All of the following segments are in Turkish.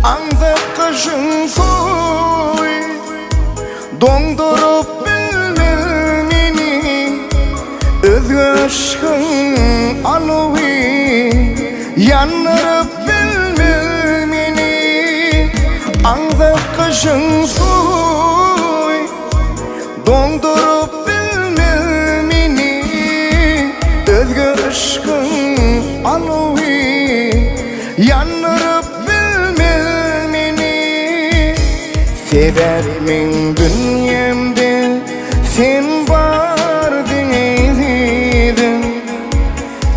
Anda kışın soy dondurup bilmeni, öz aşkın alıvi yandırıp bilmeni. Anda kışın soy dondurup bilmeni, öz aşkın alıvi yandırıp severim dünyamda sen vardın eyledim.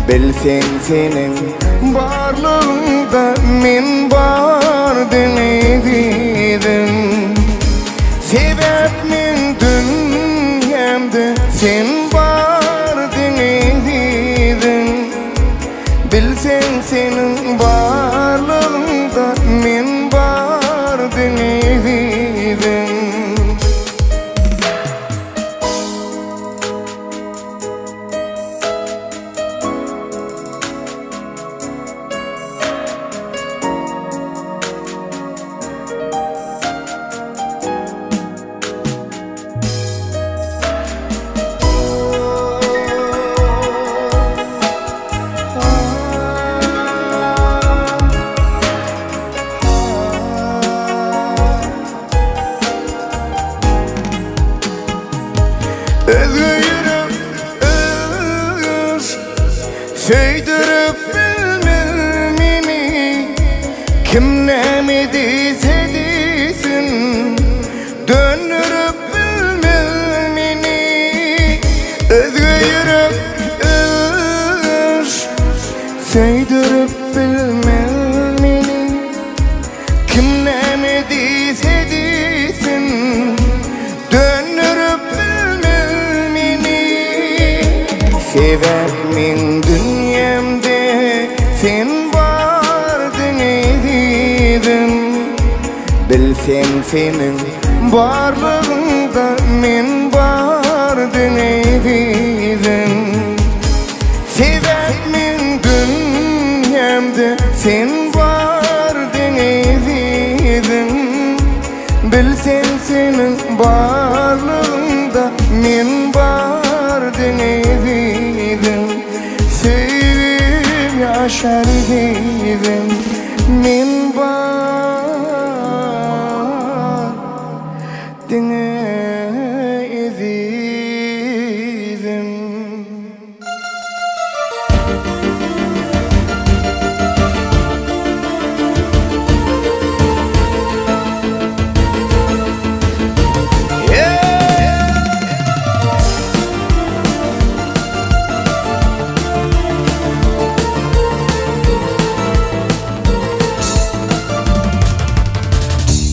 Bilsen senin varlığında men vardım eyledim. Severim dünyamda sen vardın eyledim. Bilsen senin varlığında men vardım eyledim. Özgürüm öz söydürüp bilmemini, kim ne mi dese desin döndürüp bilmemini. Özgürüm öz söydürüp bilmemini, kim ne mi dese desin döndürüp severim dünyamda sen vardın eyledim. Bilsen senin varlığında men vardım eyledim. Severim dünyamda sen vardın eyledim. Bilsen senin varlığında men vardım eyledim. Sevim yaşar eyledim. Men vardım eyledim.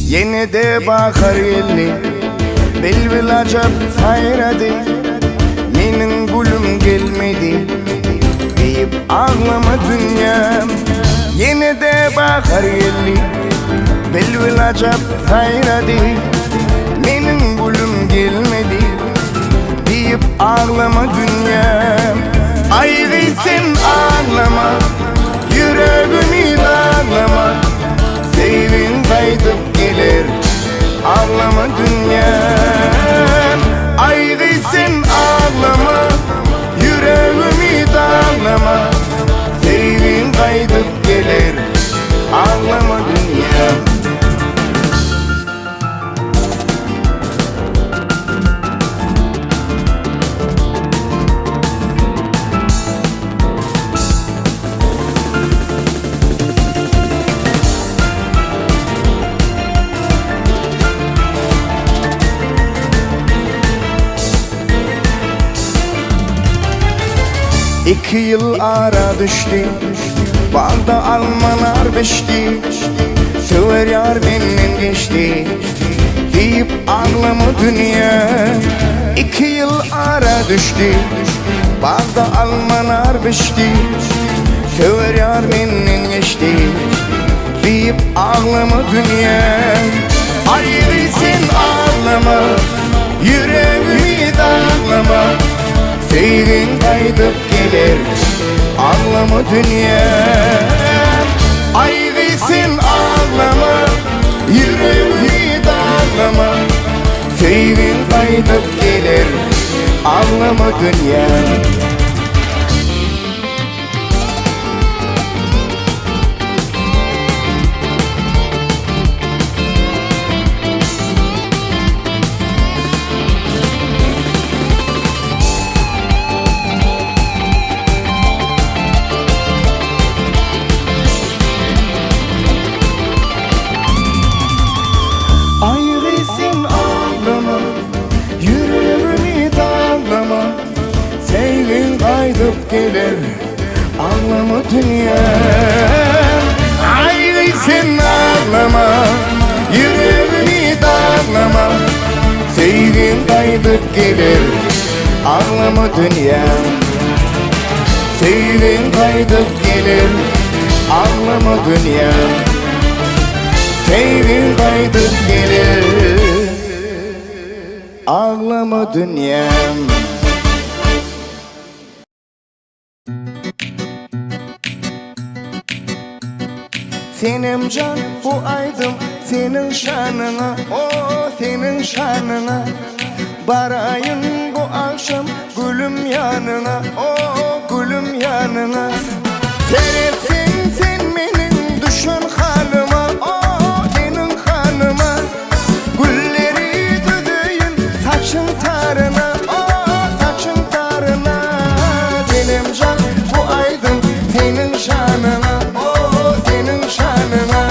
Yine de bakar elli Belbil acap sayradı. Menin gülüm gelmedi deyip ağlama dünyam. Yine de bakar elli Belbil acap sayradı. Menin gülüm gelmedi deyip ağlama dünyam. Ayrı sen ağlama, yüreğimi ağlama. Sevin kaydıp gelir, ağlama dünyam. Ayrı sen ağlama, yüreğimi dağlama. Sevin kaydıp gelir, ağlama dünyam. İki yıl ara düştü, bağda almalar beşti. Söver yar benden geçti deyip ağlama dünya. İki yıl ara düştü, bağda almalar beşti. Söver yar benden geçti deyip deyip ağlama dünya. Ayrı sen ağlama, yüreğimi dağlama. Sevgin kaydıp gelir, ağlama dünya. Ayrı sen ağlama, yüreğimi dağlama. Sevgin kaydıp gelir, ağlama dünya. Ayrısın ağlama, yüreğimi dağlama. Sevgin kaydıp gelir, ağlama dünya. Ayrısın ağlama, yüreğimi dağlama. Sevgin kaydıp gelir, ağlama dünya. Sevgin kaydıp gelir, ağlama dünya. Sevgin kaydıp gelir, ağlama dünyam. Senin can bu aydım senin şanına, oh senin şanına. Barayın bu akşam gülüm yanına, oh gülüm yanına. Serefsin sen benim düşün halıma, oh senin hanıma. Gülleri düdüğün saçın tarına, oh saçın tarına. Benim can bu aydın senin şanına, oh senin şanına.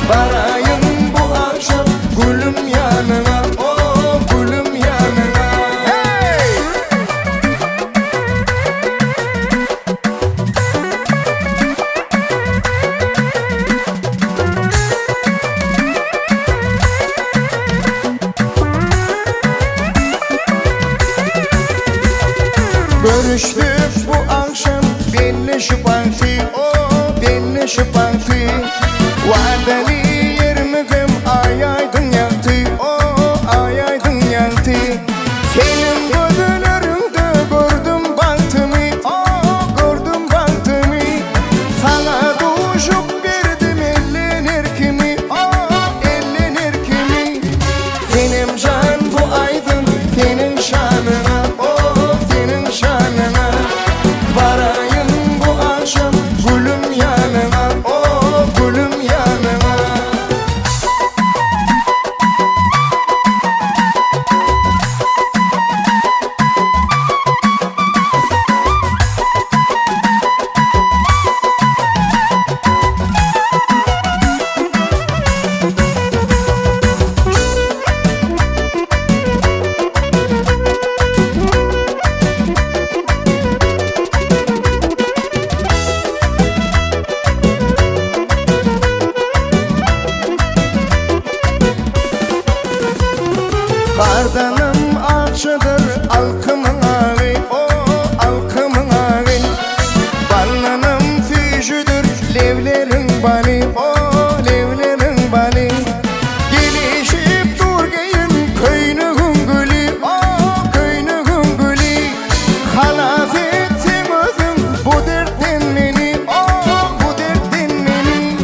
Barayın bu akşam gülüm yanına, oh gülüm yanına. Hey! Görüştük bu akşam benimle şu parti, oh benimle şu parti. Vadeli yermigim ay aydın yaktı, oh ay aydın yaktı. Senin gözlerinde gördüm baktımı, oh gördüm baktımı. Sana düşüp verdim ellenir kimi, oh ellenir kimi. Senin can bu aydın senin şanına, oh senin şanına. Varayım bu akşam gülüm yanına, oh gülüm yanına. Kardanım akçadır alkımın ağı, oh alkımın ağı. Ballanım füjüdür levlerin bali, oh levlerin bali. Gelişip durgeyin köynüğün gülü, oh köynüğün gülü. Halas etsin özün bu dertten beni, oh bu dertten beni.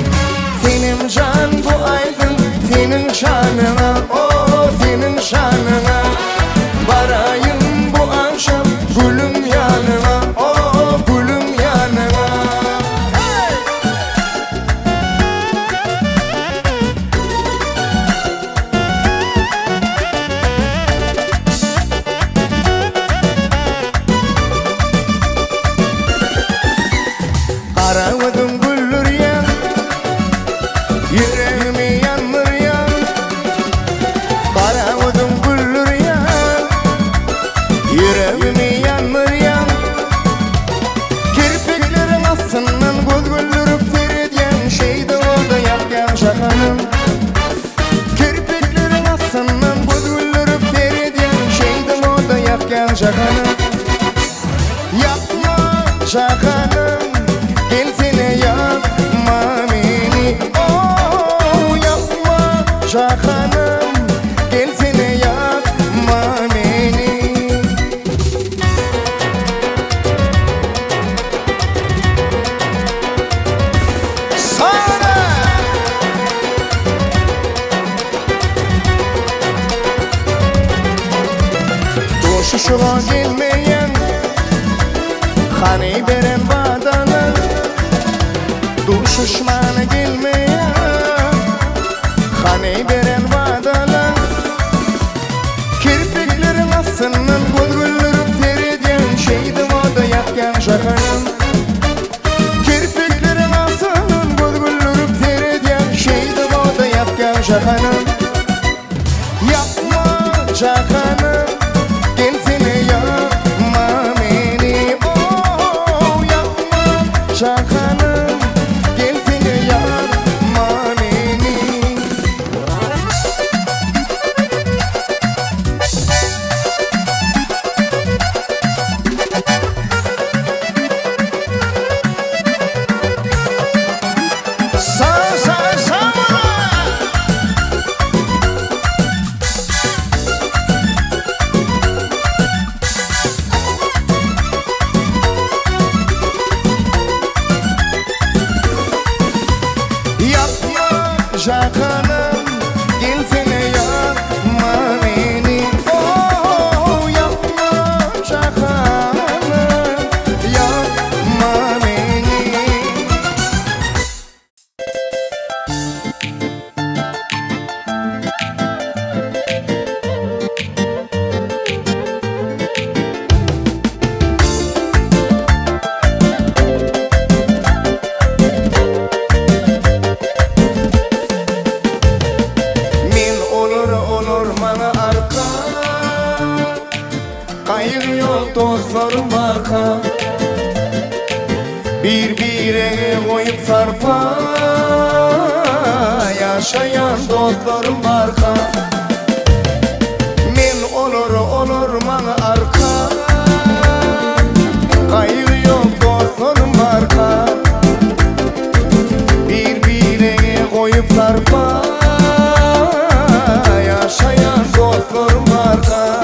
Senin can bu aydın senin şanına, oh senin şanına. Varayım bu akşam gülüm yanına, oh gülüm yanına. Hey! Karavadım güllür yan, yüreğimi yanmır yan. Karavadım güllür yan, yüreğimi yanmır yan. Kirpiklerin aslından göz güldürüp seyrediyen şeydi orada yapyan şakanım. Kirpiklerin aslından göz güldürüp seyrediyen şeydi orada yapyan şakanım. Yapma şakanım, gelsene yapma beni, oh Duruşuğa gelmeyen Hani beren vadalar Duruşuşmana gelmeyen Hani beren vadalar Kirpiklerin aslının Gülgüllürüp terediyen Şeydi moda yakyan şakanın Kirpiklerin aslının Gülgüllürüp terediyen Şeydi moda yakyan şakanın Yapma şakanın Gelsene yapma beni Oh yapma şakanın Gelsene yapma beni Şakanım gelsene yapma beni Oh yapma şakanım yapma beni Kayık yok dostlarım arka Birbirine koyup sarpa Yaşayan dostlarım arka Men olur bana arka Kayık yok dostlarım arka Birbirine koyup sarpa Yaşayan dostlarım arka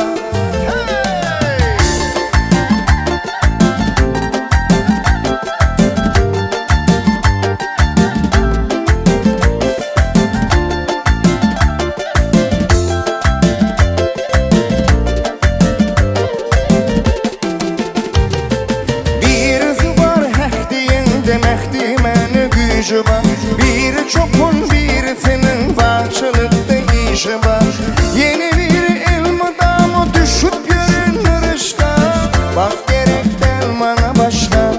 Bir çokun birisinin başlıkta işi var Yeni bir elmadan o düşüp görünür işte Bak gerekten bana başka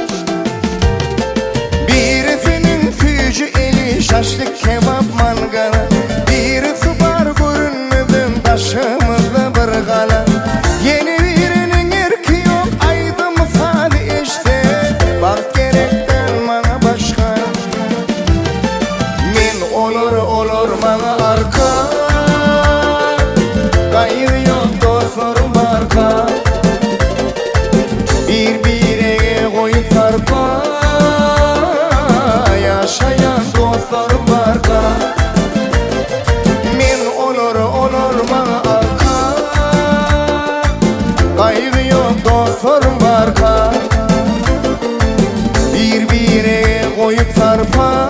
Birisinin fücü eli şaşlık kebap mangala Birisi var görünmeden taşımızda bir gala Yeni birinin erki yok aydı misali işte Bak gerekten bana başka Olur bana arka Kayık yok dostlarım arka Birbirine koyup sarpa Yaşayan dostlarım arka Men olur bana arka Kayık yok dostlarım arka Birbirine koyup sarpa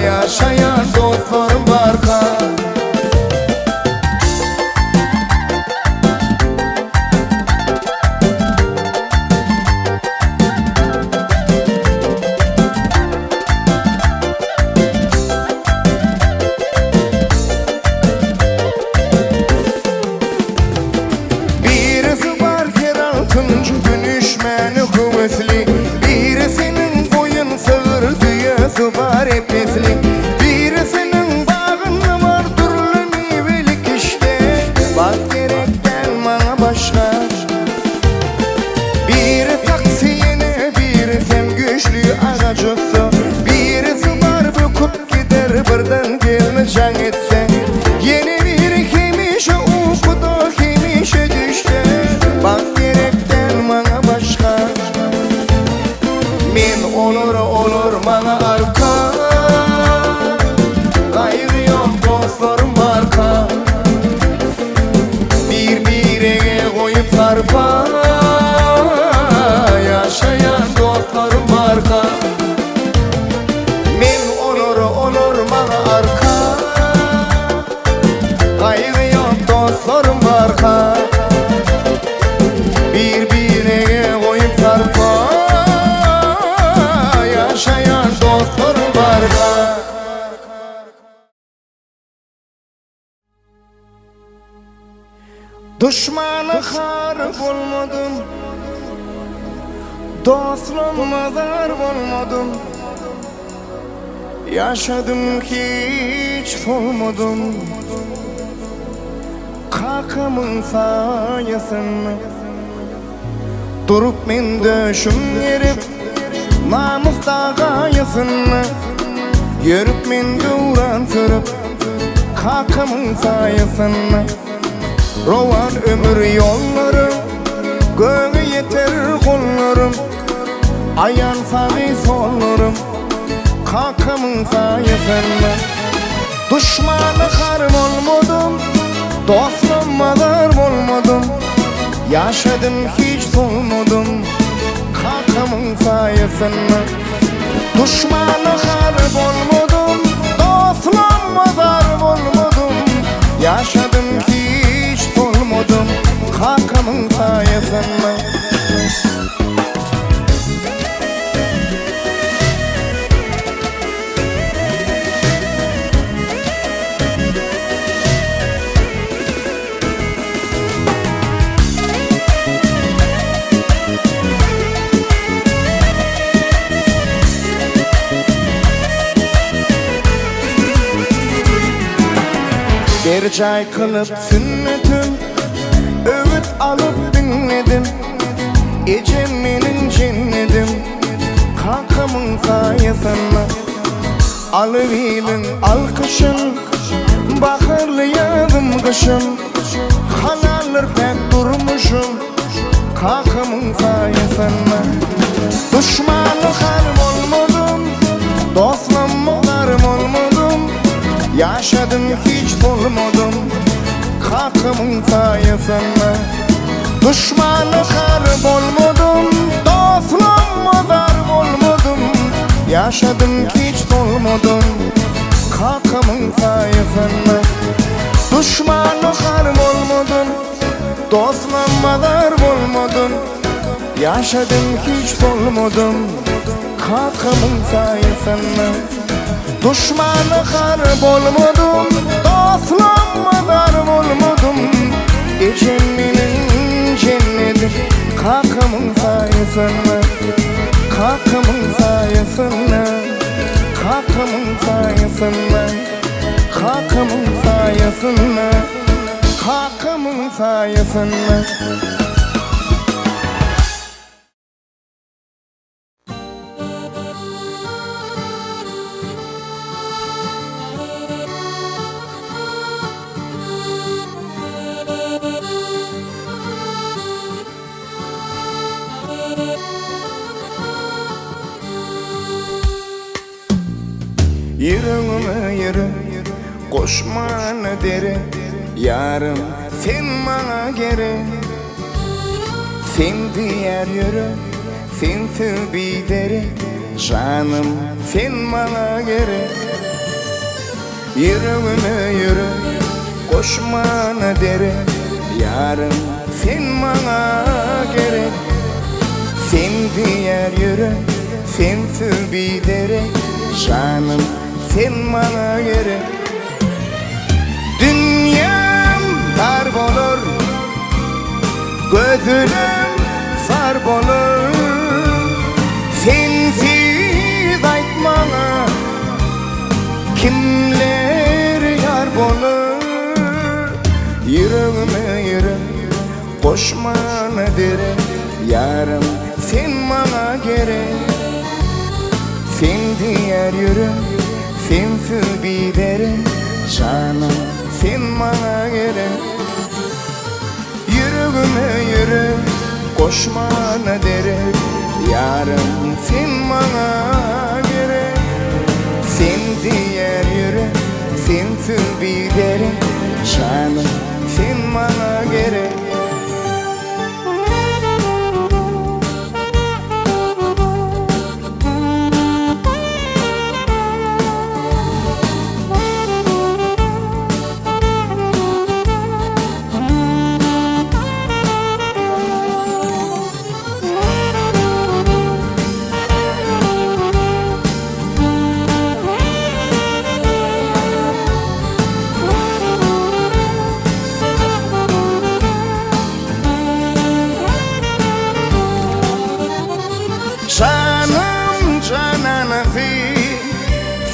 Yaşayan dostlarım arka Birisi var keraltıncı dönüşmeni kuvvetli Birisinin boyun sığır düyesi var epesli Birisinin bağında var türlü nivelik işte Bak gerekten bana başka Biri taksiyene birisem güçlü ağacısı Birisi var büküp gider birden gelme can etse Yeni bir kimişe ukudu kimişe düştü Bak gerekten bana başka Men olur bana arka Düşmanı har bolmadım, dostum mazar bolmadım. Yaşadım hiç solmadım, kakamın sayesinde. Durup men döşüm yerip, namus dağayasını. Yürüp men duran sürüp, kakamın sayesinde. Rovan ömür yollarım, göğe yeter kollarım. Ayan savi sollarım, kakamın sayesinde. Düşmanı karım olmadım, dostum mazar olmadım. Yaşadım hiç solmadım, kakamın sayesinde. Düşmanı karım olmadım, dostum mazar olmadım. Yaşadım hiç solmadım, kakamın sayesinde. Bir çay kılıp sünnetim, öğüt alıp dinledim. Ecem benim cennetim, kakamın sayesinde. Alıverin alkışın, baharlı yazım kışım. Halalır pek durmuşum, kakamın sayesinde. Düşmanı harım olmadım, dostum muhtarım olmadım. Yaşadım hiç solmadım, kakamın sayesinde. Düşmanı harp olmadım, dostum mazar olmadım. Yaşadım hiç solmadım, kakamın sayesinde. Düşmanı harp olmadım, dostum mazar olmadım. Yaşadım hiç solmadım, kakamın sayesinde. Düşmanı harp olmadım, dostum mazar olmadım. Ecem benim cennetim, kakamın sayesinde. Kakamın sayesinde, kakamın sayesinde. Kakamın sayesinde, kakamın sayesinde. Yürüğüme yürü, koşmanı deri. Yarım sen bana geri. Sen diğer yürü, sen bir deri. Canım sen bana geri. Yürüğüme yürü, koşmanı deri. Yarım sen bana geri. Sen diğer yürü, sen bir deri. Canım sen bana göre. Dünyam dar bolur, gözlerim sar bolur. Sensiz aytmana kimler yar bolur. Yüreğime yürü, koşmana dere. Yarım sen bana göre. Sen diğer yürü, sen bir dere. Canım sen bana göre. Yüreğime yürü, koşmana dere. Yarım sen bana göre. Sen diğer yürü, sen bir dere. Canım sen bana göre.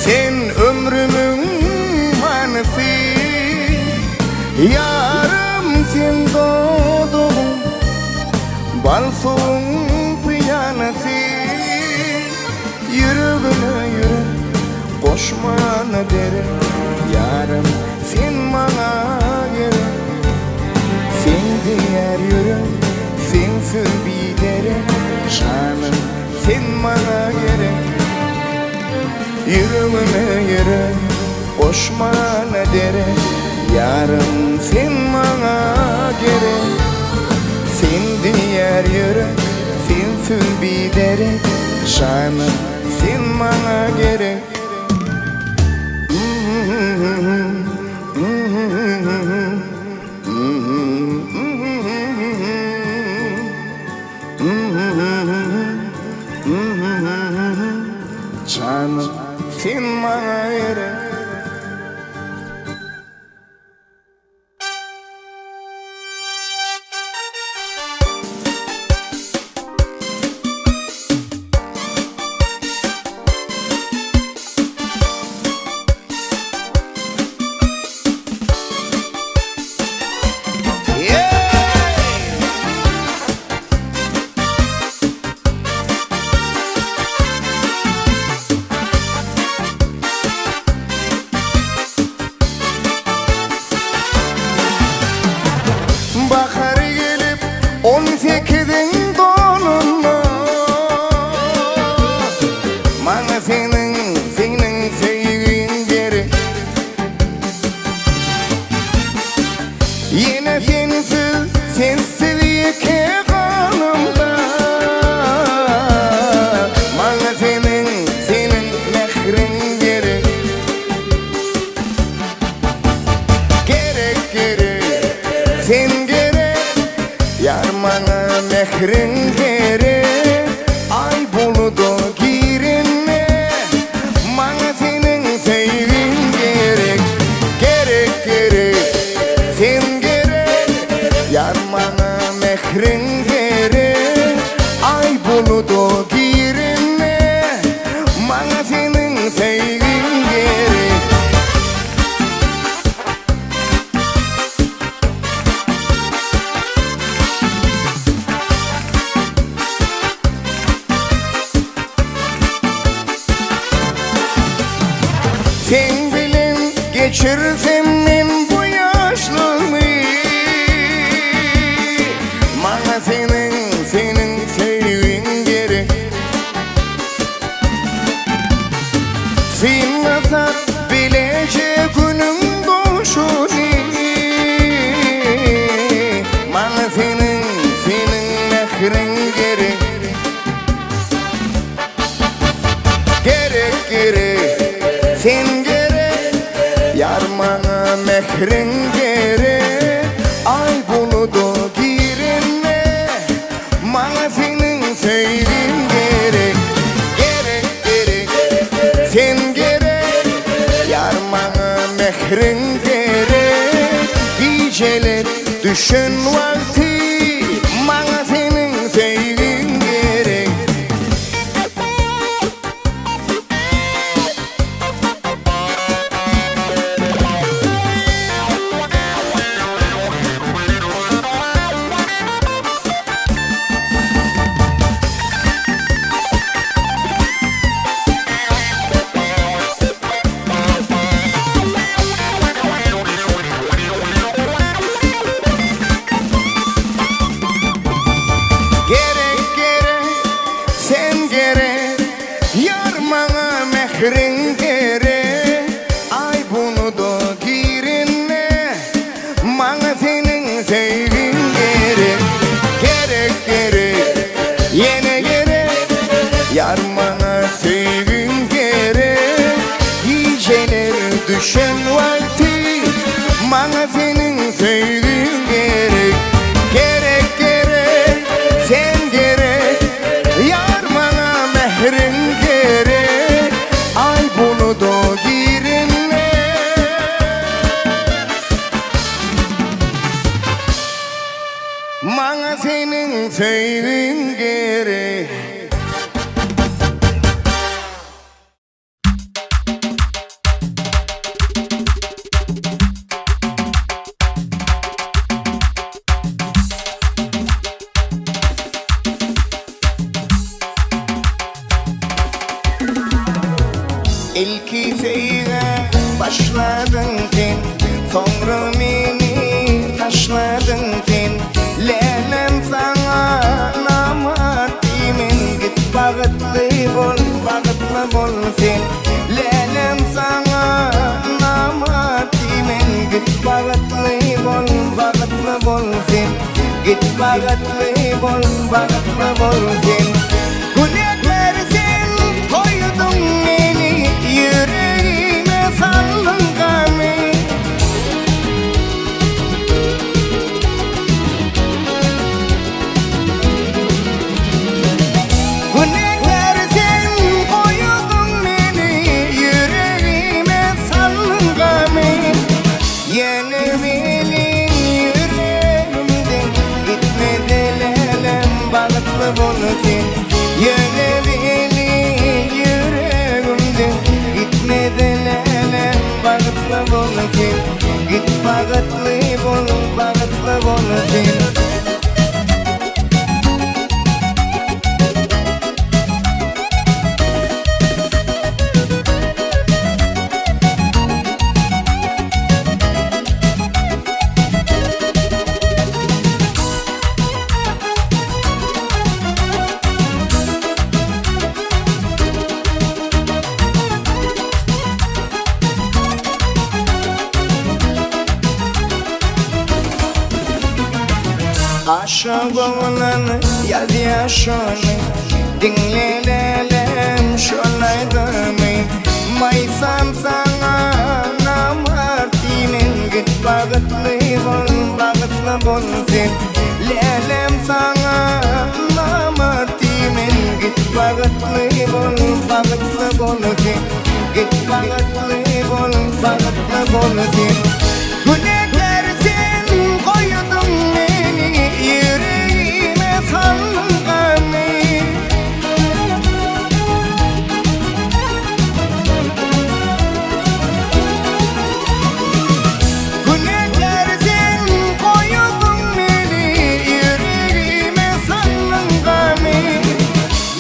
sen ömrümün manisi, yarım sen doğdun balsoğun piyanesi. Yüreğine yürek koşmana derim, yarım sen bana gerek. Sen diğer yürek, sen sürbiderim, canım sen bana gerek. Yüreğine yürek koşmana derim, yarım sen bana gerek. Sen diğer yürek, sen sürbiderim, canım sen bana gerek. Canım sen bana gerek. Bahar gelip 18'in donunda, bana senin sevgin gerek. Yine sensiz iki kanımda, bana senin mehrin gerek. Gerek sen yar bana mehrin gerek. Ay buludu girinme, bana senin sevgin gerek. Gerek sen gerek, yar bana mehrin gerek. Ay buludu girinme, bana senin sevgin gerek. Sen bilin geçirsem ben bu yaşlığımı, bana senin sevgin gerek. Sen nasıl bilecek günün doğuşunu, bana senin mehrin gerek. Gerek sen gerek, yar bana mehrin gerek. Ay buludu girinme, bana senin sevgin gerek. Gerek sen gerek, yar bana mehrin gerek. Geceler düşün vakti, bana senin sevgin gerek. Mehrin gerek, ay bunu da girinme, bana senin sevgin gerek. Gerek yine gerek, yar bana sevgin gerek. Geceler düşen vakti, bana senin sevgin gerek. Gerek sen gerek, yar bana mehrin gerek. Ay bunu İlki seyre başladın sen, sonra beni taşladın sen. Lelem sana namat demin, git bağıtlı bol sen. Lelem sana namat demin, git bağıtlı bol sen. Git bağıtlı bol sen. Gülekler sen koydun beni, yüreğime saldın gamı. Gülekler sen koydun beni, yüreğime saldın gamı. Yeni benim yüreğimden gitmedi lelem, bağıtlı bol sen. Yeni benim yüreğimden gitmedi lelem, bağıtlı bol sen. Git bağıtlı bol sen. Aşık olan yaz yaşını dinleyelim şolaydı mı? Maysam sana namartinin, git bağıtlı bol sen. Lelem sana namartinin, git bağıtlı bol sen. Git bağıtlı bol sen. Gülekler sen koydun beni, yüreğime saldın gamı. Gülekler sen koydun beni, yüreğime saldın gamı.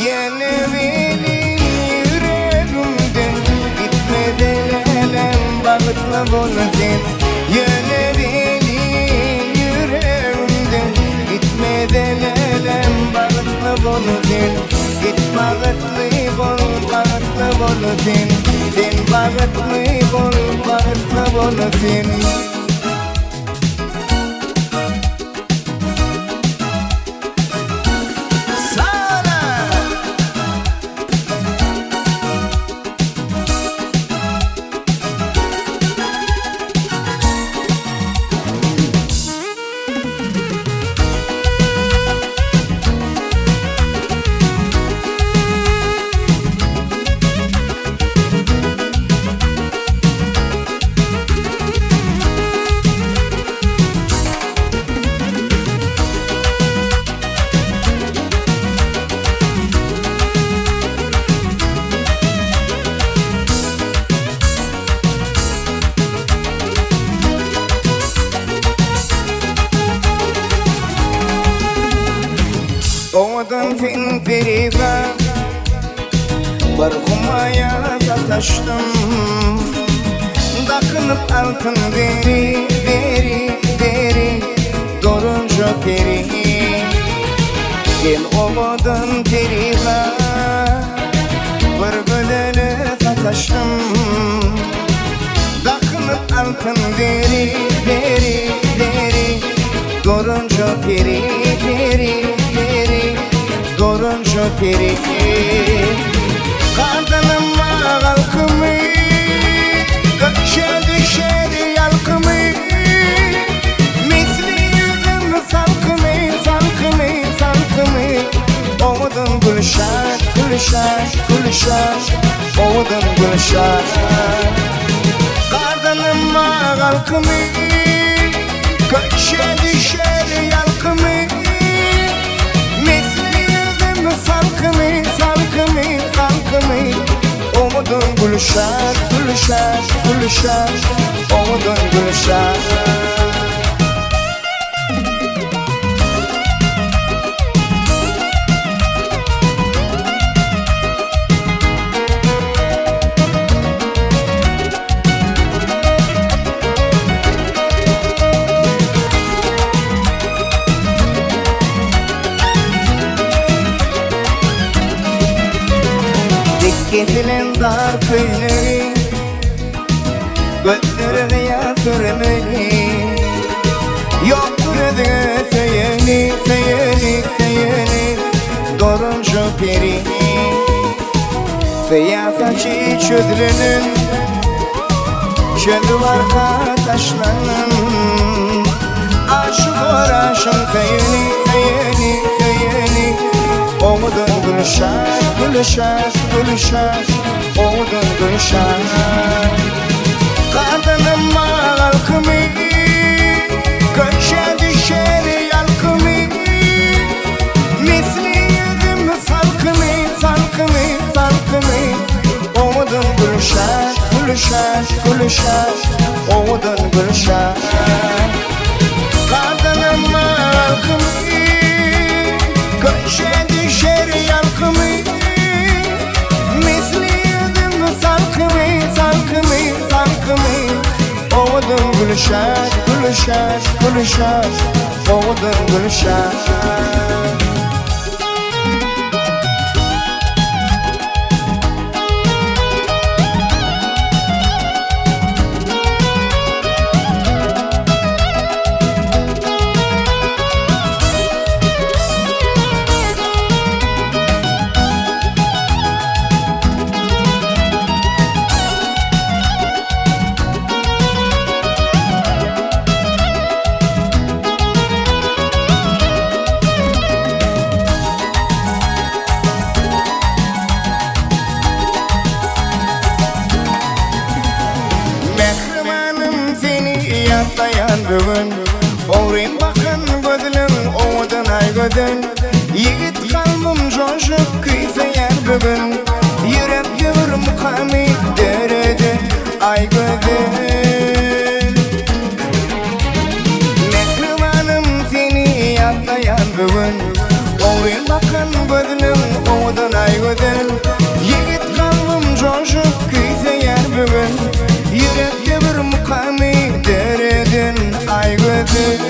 Yeni benim yüreğimden gitmedi lelem, bağıtlı bol sen. Yeni benim yüreğimden gitmedi lelem, bağıtlı bol sen. Git bağıtlı bol sen. Sen bağıtlı bol sen. Sana Oğudun fin periva, barhumaya sataştım. Dakınıp altın deri, dorunca peri. Gel oğudun periva, bargölene sataştım. Dakınıp altın deri, dorunca peri. Dorunca peri. Kadınıma kalkımı, gökşe düşer yalkımı. Misli yüzüm salkımı. Oğudun gülşah, oğudun gülşah. Kadınıma kalkımı, gökşe düşer yalkımı. Salkımı, umudun gülşah, umudun gülşah. dar köyleri Gözlerine yatırmayı Yoktur öde seyeni, seyeni, seyeni Doruncu peri Seyah saçı çödrünün Çödü var taşlarının Aşık var aşın seyeni, seyeni, seyeni Oğudun gülşar, gülşar, gülşar Oğudun gülşar Kadınım halkımı Göçe düşer yalkımı Misli yüzüm salkımı, salkımı, salkımı Oğudun gülşar, gülşar, gülşar Oğudun gülşar Kadınım halkımı Göçe düşer yalkımı Misli yüzüm salkımı, salkımı, salkımı Oğudun gülşar, gülşar, gülşar Oğudun gülşar Dayan bugün Oğrayım bakın gözünün Oğudun ay gözün Yigit kalbim coşup kıysayan bugün Yürek yürür mukamik derede Ay gözün Mehribanım seni yatlayan bugün Oğrayım bakın gözünün Oğudun ay gözün Yigit kalbim coşup kıysayan bugün Yürek yürür mukamik derede Ay gözüm,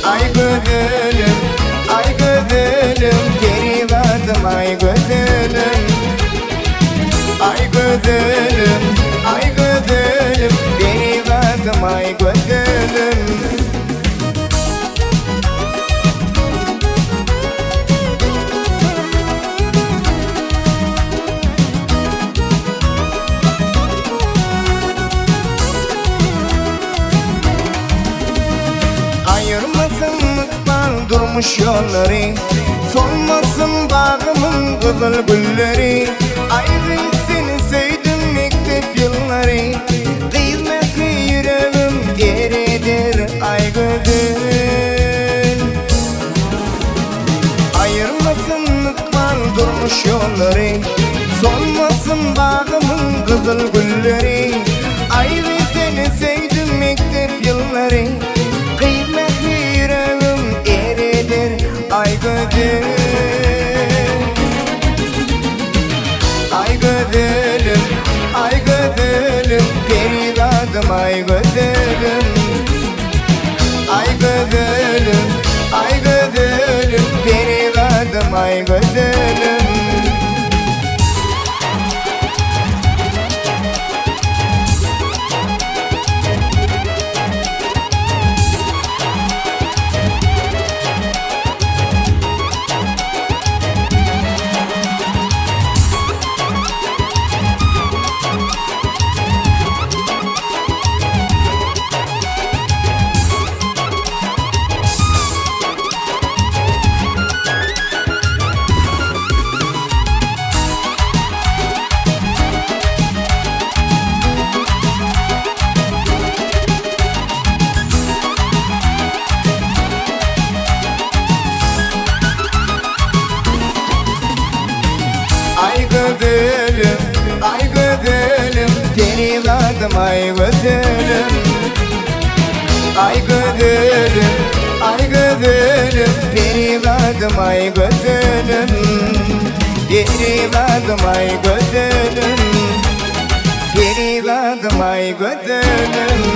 ay gözüm, ay gözüm Geri vardım ay gözüm Ay gözüm, ay gözüm Geri vardım ay gözüm Ayırmasın mıkbal durmuş yolları Solmasın bağımın kızıl gülleri Ayrı seni sevdim mektep yılları Kıymetli yüreğim eridir ay gözüm Ayırmasın mıkbal durmuş yolları Solmasın bağımın kızıl gülleri Ayrı seni sevdim mektep yılları Kıymetli yüreğim eridir ay gözüm Ay gözüm, ay gözüm Peridadım ay gözüm Ay gözüm, ay gözüm Peridadım ay gözüm gözüm, ay gözüm Peridadım ay gözüm Ay gözüm, ay gözüm Peridadım ay gözüm Peridadım ay gözüm Peridadım ay gözüm